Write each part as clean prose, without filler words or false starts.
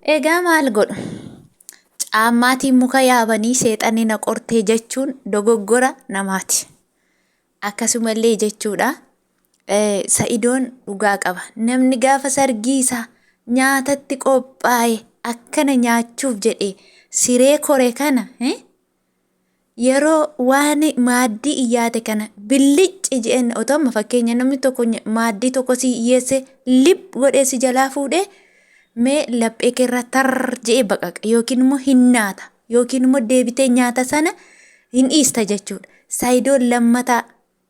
Egaa maal godhu? Caammaatiin muka yaabanii seexanni na qortee jechuun dogoggora namaati. Akkasumallee jechuudha. Sa'idoon dhugaa qaba. Namni gaafa sargii isaa nyaatatti qophaa'e akkana nyaachuuf jedhee siree kore kana yeroo waan maaddii iyyaate kana billicci jedhan otoo fakkeenya namni tokko maaddii tokko si hiyyeesse lip godhee si jalaa fuudhee mee laphee keerra tar jedhee baqaqa yookiin immoo hin nyaata yookiin immoo deebitee nyaata sana hin dhiista jechuudha. Sa'idoon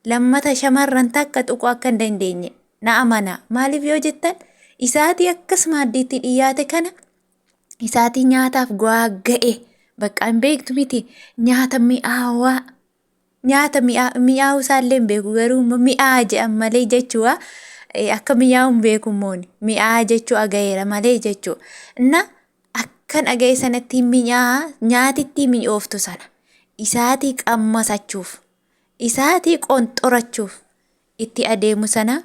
lammata shamarran takka tuquu akka hin dandeenye na amana. Maaliif yoo jettan isaatii akkas maaddiitti dhiyaate kana isaatii nyaataaf ga'e bakka hin beektu miti nyaata mi'aawaa nyaata mi'aawu isaallee hin beeku garuu mi'aa jedhan malee jechuudha. Akka mi'aawu hin beeku mooni mi'aa jechuu aga'eera malee jechuudha. Na akkan aga'e sanatti mi'aa nyaatitti mi'ooftu sana isaatii qammasachuuf isaatii qonxorachuuf itti adeemu sana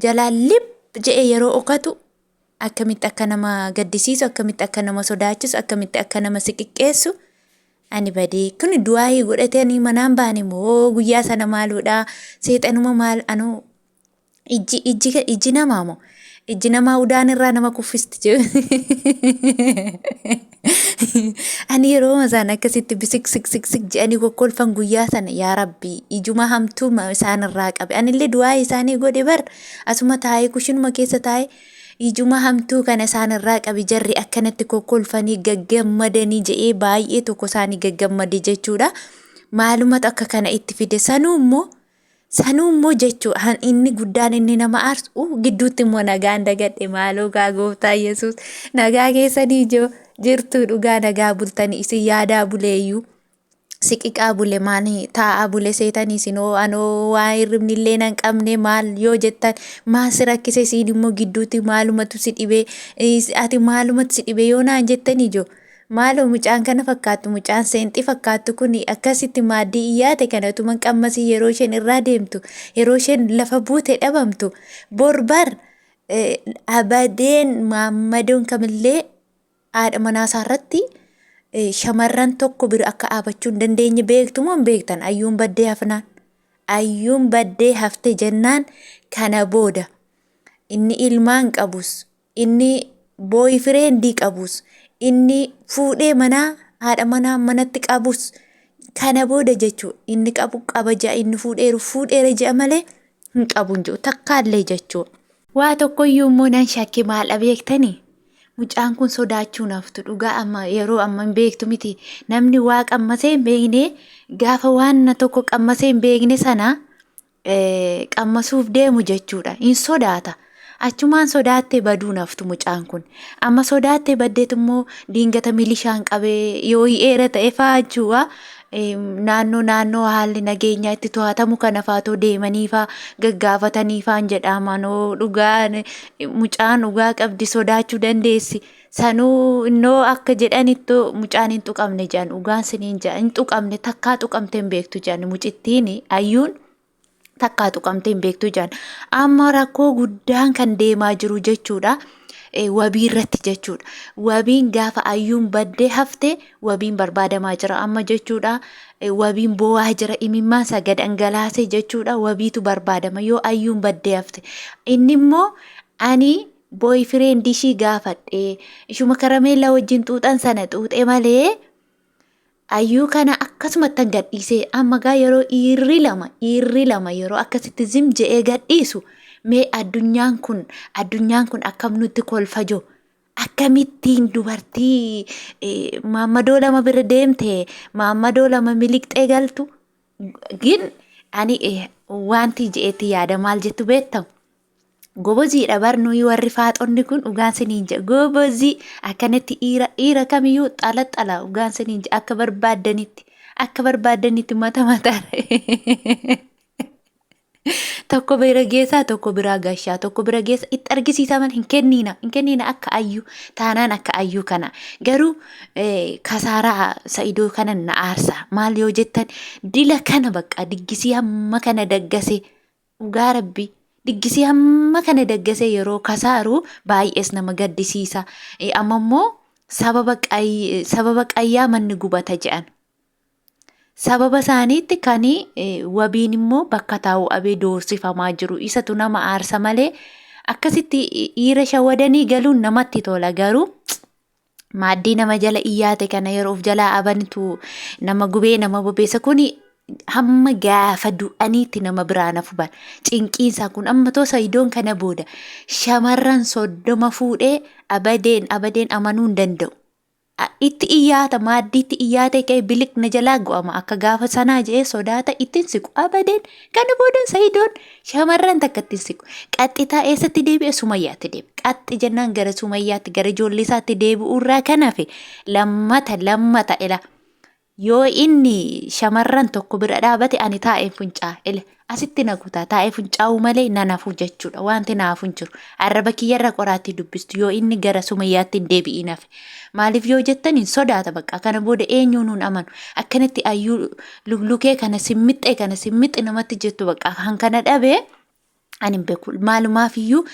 jalaa lip jedhee yeroo okatu akkamitti akka nama gaddisiisu akkamitti akka nama sodaachisu akkamitti akka nama siqiqqeessu ani badee kun du'aayii godhatanii manaan baane moo guyyaa sana maaluudha seexanuma maal anoo ijji namaa moo ijji namaa udaan irraa nama kuffisti jiru. Ani yeroo masaan akkasitti bisik jedhanii kokkolfan guyyaa sana yaa rabbii ijuma hamtuu isaan irraa qabe anillee du'aa isaanii godhe bar asuma taa'ee kushinuma keessa taa'ee ijuma hamtuu kana isaan irraa qabe jarri akkanatti kokkolfanii gaggammadanii jedhee baay'ee tokko isaanii gaggammadee jechuudha. Maalumatu akka kana itti fide sanuu immoo jechuudha inni guddaan inni nama aarsu gidduutti immoo nagaan dagadhe maaloo gaa gooftaa Yesuus nagaa keessanii jirtu dhugaa nagaa bultanii isin yaadaa buleeyyuu siqiqaa bule maani taa'aa bule seetanii isinoo anoo waa hirribnillee nan qabne maal yoo jettan maal si rakkise isiin immoo gidduutti maalumatu si dhibee ati maalumatu si dhibee yoo naan jettanii maaloo mucaan kana fakkaattu mucaan seenxii fakkaattu kun akkasitti maaddii iyyaate kanatuman qammasii yeroo isheen irraa deemtu yeroo isheen lafa buute dhabamtu borbar abadeen maammadoon kamillee haadha manaasaa irratti shamarran tokko bira akka dhaabachuu hin dandeenye beektumoo hin beektan ayyuun baddee hafte jennaan kana booda inni ilmaan qabus inni booyfireendi qabus inni fuudhee haadha manaa manatti qabus kana booda jechuudha inni qabu qaba ja'a inni fuudheera ja'a malee hin qabu jiru takkaallee jechuudha. Waa tokkoyyuu immoo nan shakkii maal beektanii? Mucaan kun sodaachuu naftu dhugaa amma yeroo amma hin beektu miti namni waa qammasee hin beekne gaafa waan tokko qammasee hin beekne sana qammasuuf deemu jechuudha hin sodaata. Achumaan sodaattee baduu naftu mucaan kun amma sodaattee baddeet immoo diingata milishaan qabee yoo hi'eera ta'e faachuudha. Naannoo haalli nageenyaa itti to'atamu kana faatoo deemaniifaa gaggaafataniifaan jedhamanoo dhugaan mucaan dhugaa qabdi sodaachuu dandeessi sanuu innoo akka jedhanittu mucaan hin tuqamne jedhan dhugaan siniin jedhan hin tuqamne takkaa tuqamte hin beektu jedhan mucittiin ayyuun takkaa tuqamte hin beektu jedhan amma rakkoo guddaan kan deemaa jiru jechuudha. Wabii irratti jechuudha. Wabiin gaafa ayyuun baddee hafte wabiin barbaadamaa jira amma jechuudha. Wabiin boo'aa jira imimmaan isaa gad dhangalaasee jechuudha. Wabiitu barbaadama yoo ayyuun baddee hafte. Inni immoo ani booyfireendi ishii gaafadhee ishuma karameellaa wajjin xuuxan sana xuuxee malee ayyuu kana akkasumatti gadhiisee amma gaa yeroo dhiirri lama yeroo akkasitti zim je'ee gadhiisu. Mee addunyaan kun akkam nutti kolfajoo akkamittiin dubartii maammadoo lama bira deemte maammadoo lama miliqxee galtu gin ani wanti je'eetti yaada maal jettu beektamu goboziidha barnuu warri faaxonni kun dhugaan siniin jedha gobozii akkanatti dhiira kamiyyuu xala dhugaan siniin jedha akka barbaaddanitti mata tokko bira geessaa tokko biraa gashaa tokko bira geessa itti argisiisaman hin kennina akka ayyuu taanaan akka ayyuu kana garuu kasaaraa sa'idoo kana na aarsa maal yoo jettan dila kana bakka diggisii hamma kana daggase dhugaa rabbi Diggisii hamma kana daggasee yeroo kasaaru baay'ees nama gaddisiisa. Amma immoo sababa qayyaa manni gubata jedhan. Sababa isaaniitti kan wabiin immoo bakka taa'u abee doorsifamaa jiru. Isatu nama aarsa malee akkasitti dhiira shawadanii galuun namatti tola garuu. Maaddii nama jala iyyaate kana yeroo of jalaa abanitu nama gubee nama bobeessa kuni hamma gaafa du'aniitti nama biraan hafuban. Cinqiinsaa kun amma toosa idoon kana booda shamarran 30 fuudhee abadeen amanuu hin danda'u. Itti iyyaata maaddiitti iyyaate ka'e biliqna jalaa go'ama akka gaafa sanaa jedhee sodaata ittiin siqu abadeen kana booda sayidoon shamarran takka ittiin siqu. Qaxxitaa eessatti deebi'e Sumayyaatti deebi'e. Qaxxi jennaan gara Sumayyaatti gara ijoollee isaatti deebi'uurraa kan hafe lammata ila. Yoo inni shamarran tokko bira dhaabate ani taa'ee funcaa ila. Asitti na kutaa taa'ee funcaa'uu malee nan hafu jechuudha. Wanti na hafu hin jiru. Arraba kiyyarra qoraatti dubbistu yoo inni gara Sumayyaatti hin deebi'in hafe. Maaliif yoo jettan hin sodaata bakka kana booda eenyuun hin amanu. Akkanatti ayyuu luglukee kana simmixxe namatti jettu bakka kan kana dhabee ani hin beeku. Maalumaaf iyyuu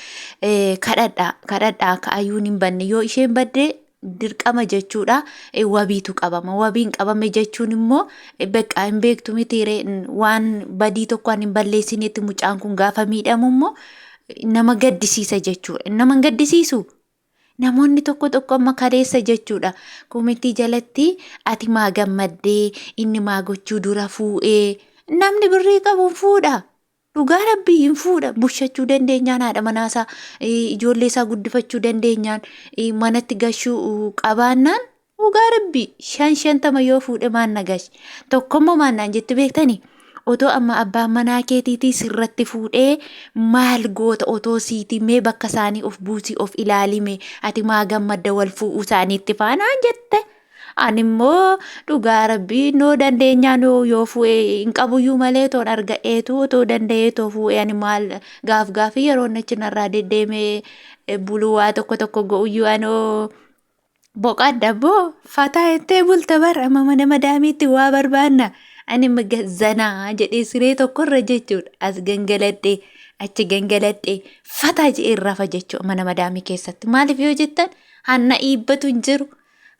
kadhadhaa akka ayyuun hin banne yoo isheen baddee dirqama jechuudha. Wabiitu qabama. Wabiin qabame jechuun immoo bakka hin beektu mitiire waan badii tokko hin balleessinetti mucaan kun gaafa miidhamu immoo nama gaddisiisa jechuudha. Nama gaddisiisu. Namoonni tokko amma kareessa jechuudha. Komitii jalatti ati maa gammaddee inni maa gochuu dura fuudhee namni birrii qabuun fuudha. Dhugaa rabbii hin fuudha. Bushachuu dandeenyaan haadha manaasaa ijoollee isaa guddifachuu dandeenyaan manatti gashuu qabaannaan dhugaa rabbii 50 yoo fuudhe maan nagash. Tokkommoo maannaan jetti beektanii otoo amma abbaan manaa keetiitii sirratti fuudhee maal goota otoo siitii mee bakka isaanii of buusii of ilaalime ati maa gammadda wal fuudhuu isaaniitti faanaan jette. Ani immoo dhugaa rabbii noo dandeenyaan yoo fuudhee hin qabuyyuu malee toon arga'eetu otoo danda'eetoo fuudhee ani maal gaafii yeroo nachi narraa deddeemee buluu waa tokko go'uyyuu anoo boqadda boo fataa ettee bulta bara amma mana madaamiitti waa barbaanna. Ani magazanaa jedhee siree tokkorra jechuudha. As gangaladhee achi gangaladhee fataa jedhee rafa jechuudha mana madaamii keessatti. Maaliif yoo jettan hanna dhiibbatu hin jiru.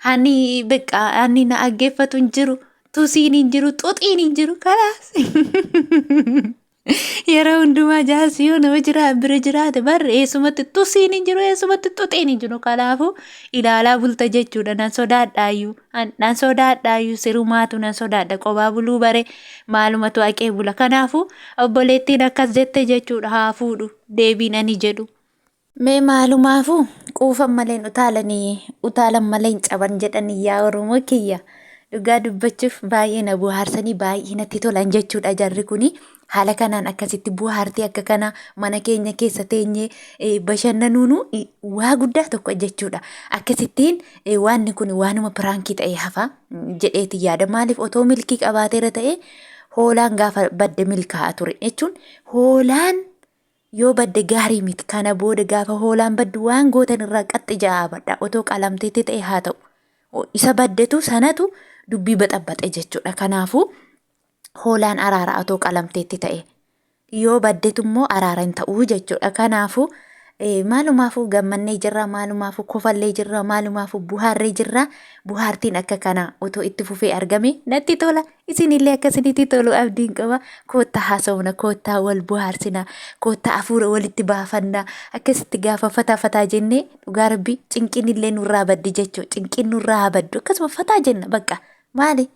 Hanni na aggeeffatu hin jiru. Tusiin hin jiru. Xuxiin hin jiru. Kanaas yeroo hundumaa jaarsi yoo nama bira jiraate barre eessumatti tusiin hin jiru. Eessumatti xuxiin hin jiru. Kanaafuu ilaalaa bulta jechuudha. Nan sodaadhaayyuu sirumaatu nan sodaadha. Qophaa buluu bare maalumatu haqee bula. Kanaafuu obboleettiin akkas jette jechuudha. Haa fuudhu deebiin ani jedhu. Mee maalumaafuu quufan malee utaalan malee caban jedhanii yaa Oromoo kiyya. Dhugaa dubbachuuf baay'ee na buhaarsanii baay'ee natti tolan jechuudha jarri kuni. Haala kanaan akkasitti buhaartii akka kana mana keenya keessa teenyee bashannanuunu waa guddaa tokko jechuudha. Akkasittiin waanni kun waanuma piraankii ta'e hafa jedheeti yaada. Maaliif otoo milkii qabaateera ta'e hoolaan gaafa badde milkaa'aa ture jechuun hoolaan yoo badde gaarii miti kana booda gaafa hoolaan baddu waan gootan irraa qaxxi ja'aa badda otoo qalamteetti ta'e haa ta'u. Isa baddetu sanatu dubbii baxabbaxe jechuudha. Kanaafuu hoolaan araara otoo qalamteetti ta'e yoo baddetu immoo araara hin ta'uu jechuudha. Kanaafuu maalumaafuu gammannee jirra, maalumaafuu kofallee jirra, maalumaafuu buhaarree jirra. Buhaartiin akka kana otoo itti fufee argame natti tola. Isinillee akkasinitti tolu abdiin qaba. Koottaa haasawna, koottaa wal buhaarsina, koottaa hafuura walitti baafanna. Akkasitti gaafa fataa jennee dhugaa rabbii cinqinillee nurraa baddi jechuudha. Cinqin nurraa baddu akkasuma fataa jenna bakka maali?